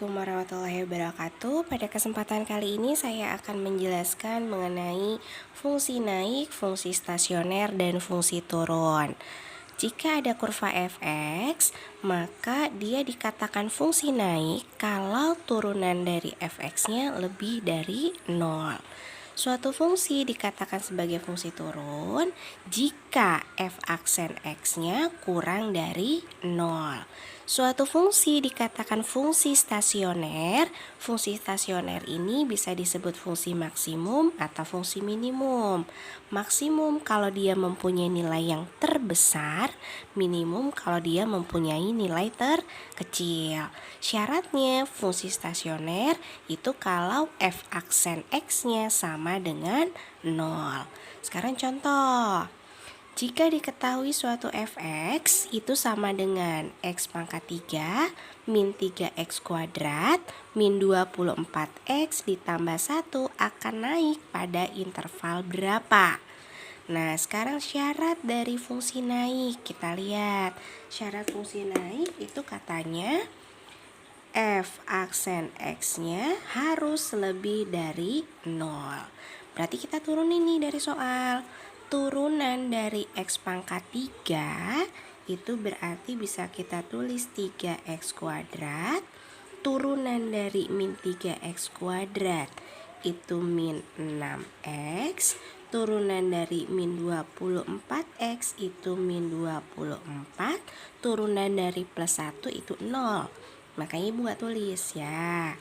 Assalamualaikum warahmatullahi wabarakatuh. Pada kesempatan kali ini saya akan menjelaskan mengenai fungsi naik, fungsi stasioner, dan fungsi turun. Jika ada kurva fx, maka dia dikatakan fungsi naik kalau turunan dari fx-nya lebih dari 0. Suatu fungsi dikatakan sebagai fungsi turun jika f aksen x-nya kurang dari 0. Suatu fungsi dikatakan fungsi stasioner. Fungsi stasioner ini bisa disebut fungsi maksimum atau fungsi minimum. Maksimum kalau dia mempunyai nilai yang terbesar, minimum kalau dia mempunyai nilai terkecil. Syaratnya fungsi stasioner itu kalau f aksen x-nya sama dengan 0. Sekarang contoh. Jika diketahui suatu fx itu sama dengan x pangkat 3 min 3x kuadrat min 24x ditambah 1 akan naik pada interval berapa? Nah, sekarang syarat dari fungsi naik. Kita lihat. Syarat fungsi naik itu katanya f aksen x-nya harus lebih dari 0. Berarti kita turunin nih dari soal. Turunan dari x pangkat 3 itu berarti bisa kita tulis 3x kuadrat. Turunan dari min 3x kuadrat itu min 6x. Turunan dari min 24x itu min 24. Turunan dari plus 1 itu 0. Makanya ibu gak tulis ya.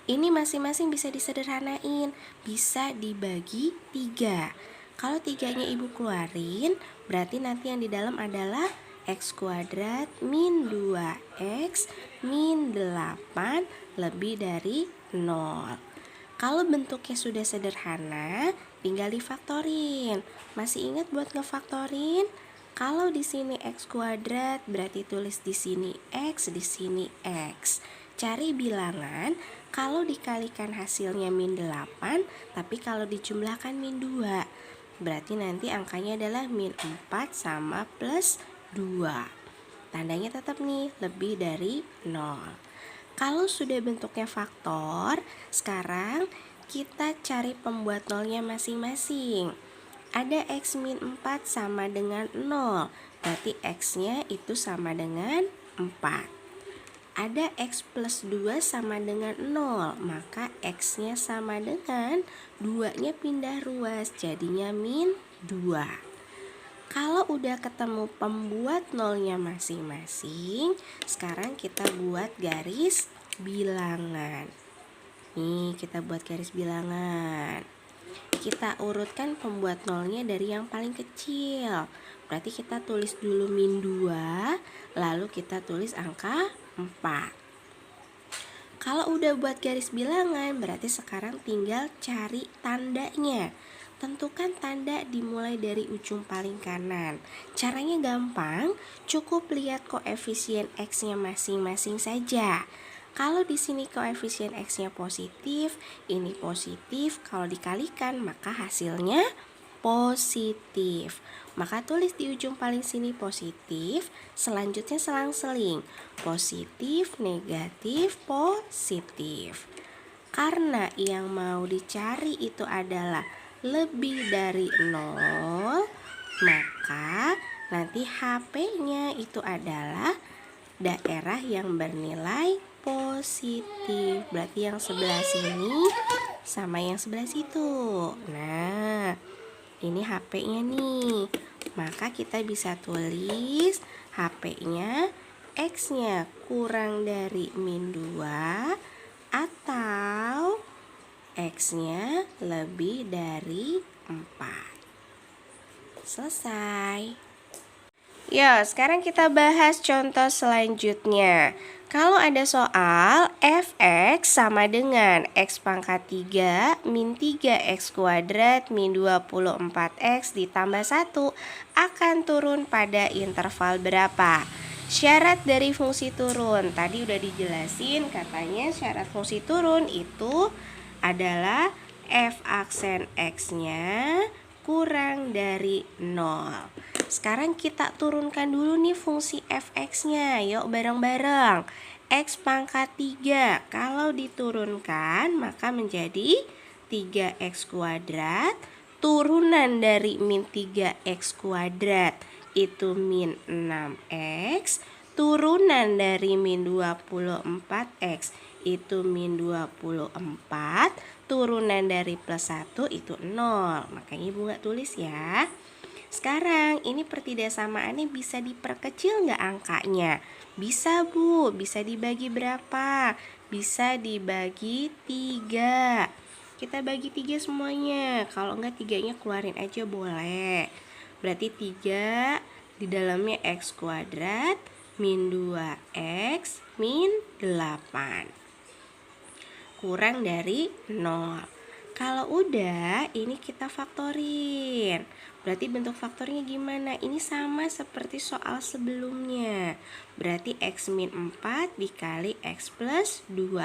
Ini masing-masing bisa disederhanain. Bisa dibagi 3. Kalau 3-nya ibu keluarin, berarti nanti yang di dalam adalah x kuadrat min 2x min 8 lebih dari 0. Kalau bentuknya sudah sederhana, tinggal difaktorin. Masih ingat buat ngefaktorin? Kalau di sini x kuadrat, berarti tulis di sini x, di sini x. Cari bilangan kalau dikalikan hasilnya min 8, tapi kalau dijumlahkan min 2. Berarti nanti angkanya adalah min 4 sama plus 2. Tandanya tetap nih, lebih dari 0. Kalau sudah bentuknya faktor, sekarang kita cari pembuat nolnya masing-masing. Ada x min 4 sama dengan 0, berarti x-nya itu sama dengan 4. Ada x plus 2 sama dengan 0, maka x-nya sama dengan 2-nya pindah ruas, jadinya min 2. Kalau udah ketemu pembuat nolnya masing-masing, sekarang kita buat garis bilangan. Nih, kita buat garis bilangan. Kita urutkan pembuat nolnya dari yang paling kecil. Berarti kita tulis dulu min 2, lalu kita tulis angka 4. Kalau udah buat garis bilangan, berarti sekarang tinggal cari tandanya. Tentukan tanda dimulai dari ujung paling kanan. Caranya gampang, cukup lihat koefisien x-nya masing-masing saja. Kalau di sini koefisien x-nya positif, ini positif. Kalau dikalikan, maka hasilnya positif. Maka tulis di ujung paling sini positif, selanjutnya selang-seling. Positif, negatif, positif. Karena yang mau dicari itu adalah lebih dari 0, maka nanti HP-nya itu adalah daerah yang bernilai positif. Berarti yang sebelah sini sama yang sebelah situ. Nah, ini HP-nya nih. Maka kita bisa tulis HP-nya X-nya kurang dari min 2 atau X-nya lebih dari 4. Selesai. Yuk, sekarang kita bahas contoh selanjutnya. Kalau ada soal fx sama dengan x pangkat 3 min 3x kuadrat min 24x ditambah 1 akan turun pada interval berapa? Syarat dari fungsi turun tadi udah dijelasin, katanya syarat fungsi turun itu adalah f aksen x-nya kurang dari 0. Sekarang kita turunkan dulu nih fungsi fx-nya. Yuk bareng-bareng. X pangkat 3. Kalau diturunkan maka menjadi 3X kuadrat. Turunan dari min 3X kuadrat itu min 6X. Turunan dari min 24X itu min 24. Turunan dari plus 1 itu 0. Makanya Ibu nggak tulis ya. Sekarang ini pertidaksamaan bisa diperkecil nggak angkanya? Bisa Bu, bisa dibagi berapa? Bisa dibagi 3. Kita bagi 3 semuanya. Kalau enggak 3-nya keluarin aja boleh. Berarti 3 di dalamnya X kuadrat min 2X min 8. Kurang dari 0. Kalau udah, ini kita faktorin. Berarti bentuk faktornya gimana? Ini sama seperti soal sebelumnya. Berarti X min 4 dikali X plus 2.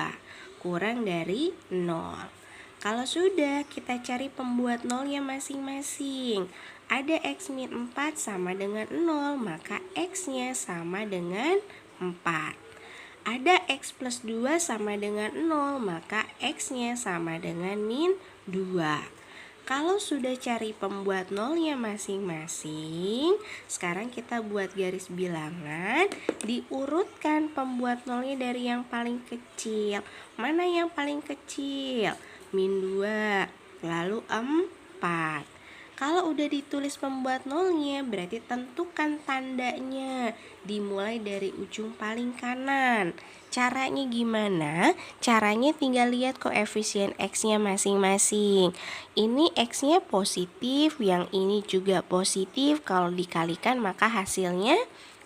Kurang dari 0. Kalau sudah, kita cari pembuat nolnya masing-masing. Ada X min 4 sama dengan 0, maka X-nya sama dengan 4. Ada X plus 2 sama dengan 0, maka X-nya sama dengan min 2. Kalau sudah cari pembuat nolnya masing-masing, sekarang kita buat garis bilangan, diurutkan pembuat nolnya dari yang paling kecil. Mana yang paling kecil? Min 2, lalu 4. Kalau udah ditulis pembuat nolnya, berarti tentukan tandanya. Dimulai dari ujung paling kanan. Caranya gimana? Caranya tinggal lihat koefisien X-nya masing-masing. Ini X-nya positif, yang ini juga positif. Kalau dikalikan maka hasilnya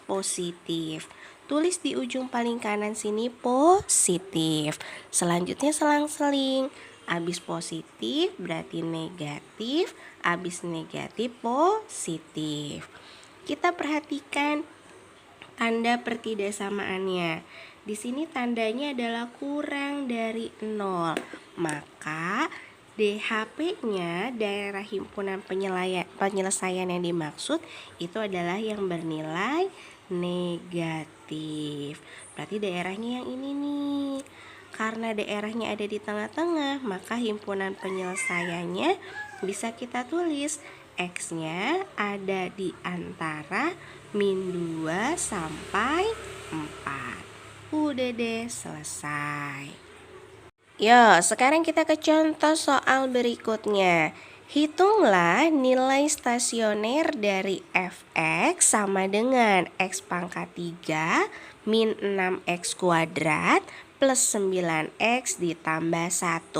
positif. Tulis di ujung paling kanan sini positif. Selanjutnya selang-seling. Habis positif berarti negatif, habis negatif positif. Kita perhatikan tanda pertidaksamaannya. Di sini tandanya adalah kurang dari 0. Maka DHP-nya, daerah himpunan penyelesaian yang dimaksud, itu adalah yang bernilai negatif. Berarti daerahnya yang ini nih. Karena daerahnya ada di tengah-tengah, maka himpunan penyelesaiannya bisa kita tulis X-nya ada di antara min 2 sampai 4. Udah deh, selesai. Yo, sekarang kita ke contoh soal berikutnya. Hitunglah nilai stasioner dari Fx sama dengan X pangkat 3 min 6X kuadrat plus 9X ditambah 1.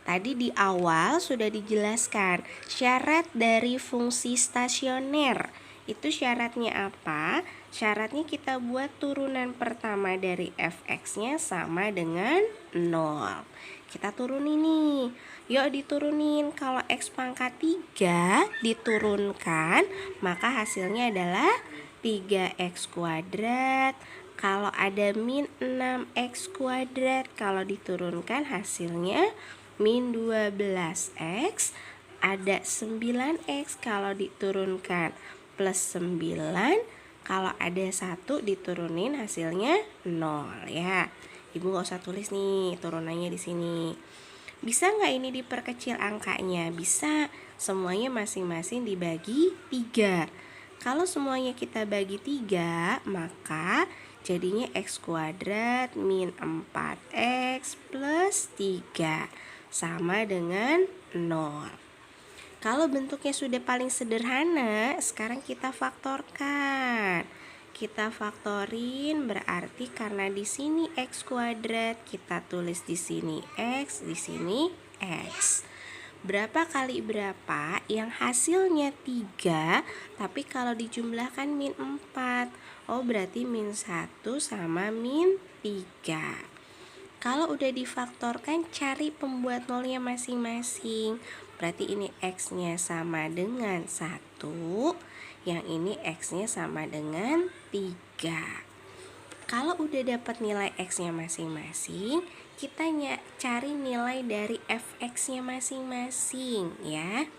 Tadi di awal sudah dijelaskan syarat dari fungsi stasioner. Itu syaratnya apa? Syaratnya kita buat turunan pertama dari Fx-nya sama dengan 0. Kita turunin nih. Yuk diturunin. Kalau X pangkat 3 diturunkan, maka hasilnya adalah 3X kuadrat. Kalau ada min 6X kuadrat, kalau diturunkan hasilnya min 12X. Ada 9X kalau diturunkan plus 9. Kalau ada 1 diturunin hasilnya 0 ya. Ibu gak usah tulis nih turunannya di sini. Bisa nggak ini diperkecil angkanya? Bisa. Semuanya masing-masing dibagi 3. Kalau semuanya kita bagi 3, maka jadinya X kuadrat min 4X plus 3 sama dengan 0. Kalau bentuknya sudah paling sederhana, sekarang kita faktorkan. Kita faktorin berarti karena di sini X kuadrat, kita tulis di sini X, di sini X. Berapa kali berapa? Yang hasilnya 3, tapi kalau dijumlahkan min 4. Oh, berarti min 1 sama min 3. Kalau udah difaktorkan, cari pembuat nolnya masing-masing. Berarti ini X-nya sama dengan 1, yang ini X-nya sama dengan 3. Kalau udah dapat nilai X-nya masing-masing, kita cari nilai dari Fx-nya masing-masing ya.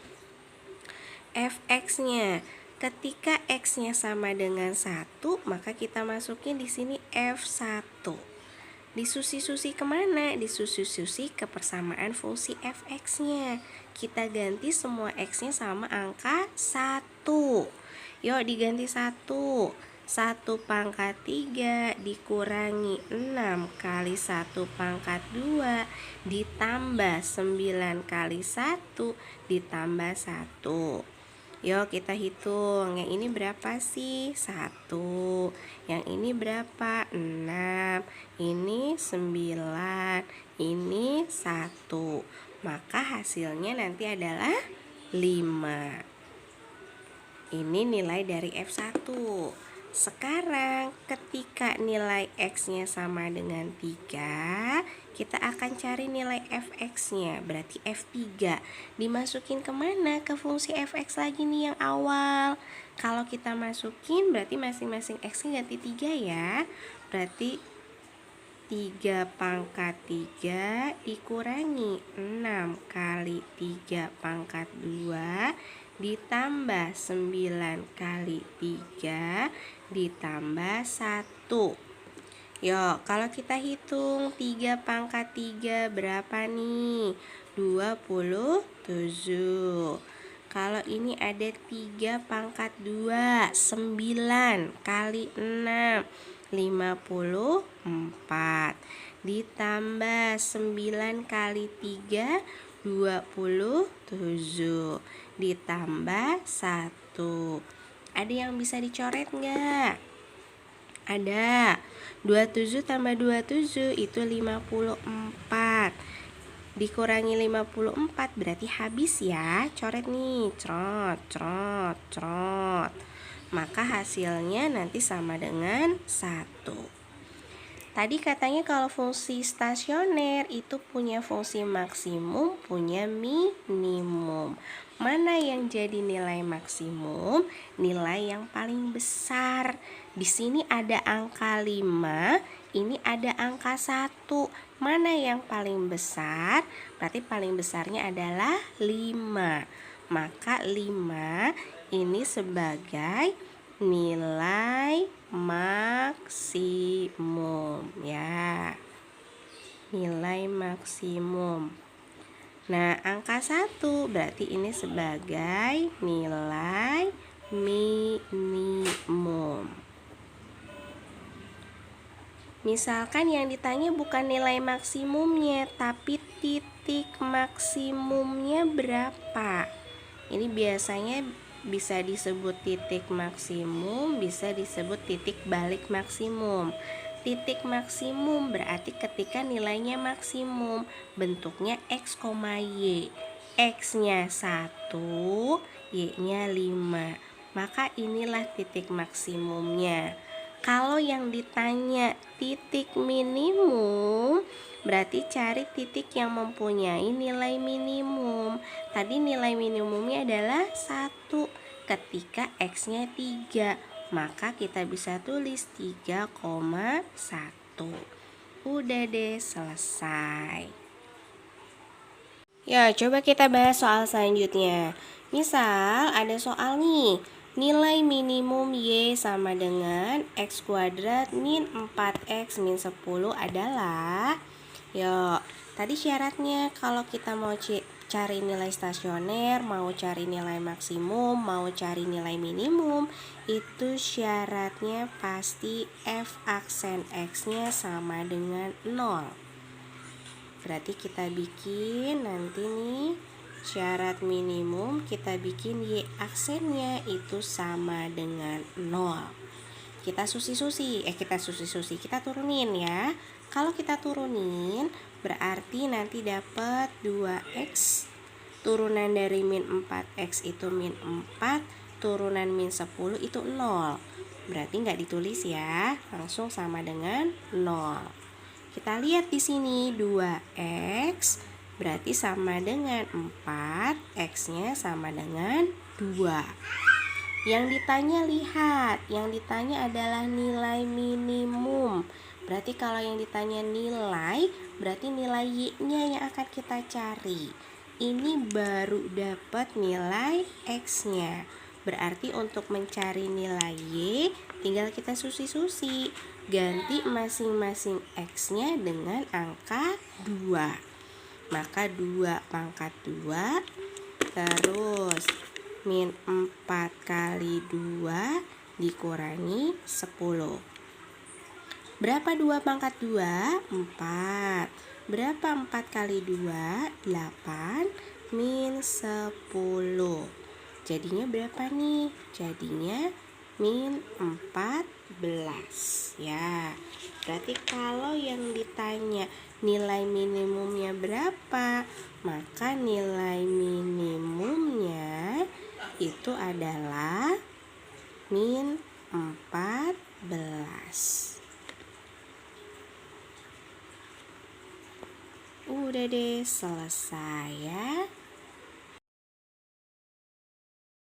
Fx-nya, ketika X-nya sama dengan 1, maka kita masukin di sini F1. Disusi-susi kemana? Disusi-susi ke persamaan fungsi fx-nya. Kita ganti semua x-nya sama angka 1. Yuk diganti 1. 1 pangkat 3 dikurangi 6 kali 1 pangkat 2 ditambah 9 kali 1 ditambah 1. Yuk kita hitung. Yang ini berapa sih? 1. Yang ini berapa? 6. Ini 9. Ini 1. Maka hasilnya nanti adalah 5. Ini nilai dari F1. Sekarang ketika nilai X-nya sama dengan 3, kita akan cari nilai Fx-nya, berarti F3. Dimasukin kemana? Ke fungsi Fx lagi nih yang awal. Kalau kita masukin berarti masing-masing X-nya ganti 3 ya. Berarti 3 pangkat 3 dikurangi 6 kali 3 pangkat 2 ditambah 9 kali 3 ditambah 1. Yuk, kalau kita hitung 3 pangkat 3 berapa nih? 27. Kalau ini ada 3 pangkat 2, 9 kali 6, 54. Ditambah 9 kali 3, 27. Ditambah 1. Ada yang bisa dicoret nggak? Ada. 27 tambah 27 itu 54. Dikurangi 54 berarti habis ya. Coret nih. Crot, crot, crot. Maka hasilnya nanti sama dengan 1. Tadi katanya kalau fungsi stasioner itu punya fungsi maksimum, punya minimum. Mana yang jadi nilai maksimum? Nilai yang paling besar. Di sini ada angka 5, ini ada angka 1. Mana yang paling besar? Berarti paling besarnya adalah 5. Maka 5 ini sebagai nilai maksimum ya. Nilai maksimum. Nah, angka 1 berarti ini sebagai nilai minimum. Misalkan yang ditanya bukan nilai maksimumnya, tapi titik maksimumnya berapa? Ini biasanya bisa disebut titik maksimum, bisa disebut titik balik maksimum. Titik maksimum berarti ketika nilainya maksimum, bentuknya X, Y. X-nya 1, Y-nya 5. Maka inilah titik maksimumnya. Kalau yang ditanya titik minimum, berarti cari titik yang mempunyai nilai minimum. Tadi nilai minimumnya adalah 1 ketika X-nya 3. Maka kita bisa tulis 3,1. Udah deh, selesai. Ya, coba kita bahas soal selanjutnya. Misal ada soal nih, nilai minimum Y sama dengan X kuadrat min 4X min 10 adalah. Yuk, tadi syaratnya kalau kita mau cari nilai stasioner, mau cari nilai maksimum, mau cari nilai minimum, itu syaratnya pasti F aksen X-nya sama dengan 0. Berarti kita bikin nanti nih syarat minimum, kita bikin Y aksennya itu sama dengan 0. Kita susi-susi, kita turunin ya. Kalau kita turunin berarti nanti dapat 2X. Turunan dari min 4X itu min 4, turunan min 10 itu 0. Berarti nggak ditulis ya, langsung sama dengan 0. Kita lihat di sini 2X berarti sama dengan 4, X-nya sama dengan 2. Yang ditanya lihat, yang ditanya adalah nilai minimum. Berarti kalau yang ditanya nilai, berarti nilai Y-nya yang akan kita cari. Ini baru dapat nilai X-nya. Berarti untuk mencari nilai Y, tinggal kita susi-susi. Ganti masing-masing X-nya dengan angka 2. Maka 2 pangkat 2, terus min 4 kali 2 dikurangi 10. Berapa 2 pangkat 2? 4. Berapa 4 kali 2? 8 min 10. Jadinya berapa nih? Jadinya min 14 ya. Berarti kalau yang ditanya nilai minimumnya berapa, maka nilai minimumnya itu adalah min 14. Udah deh, selesai ya.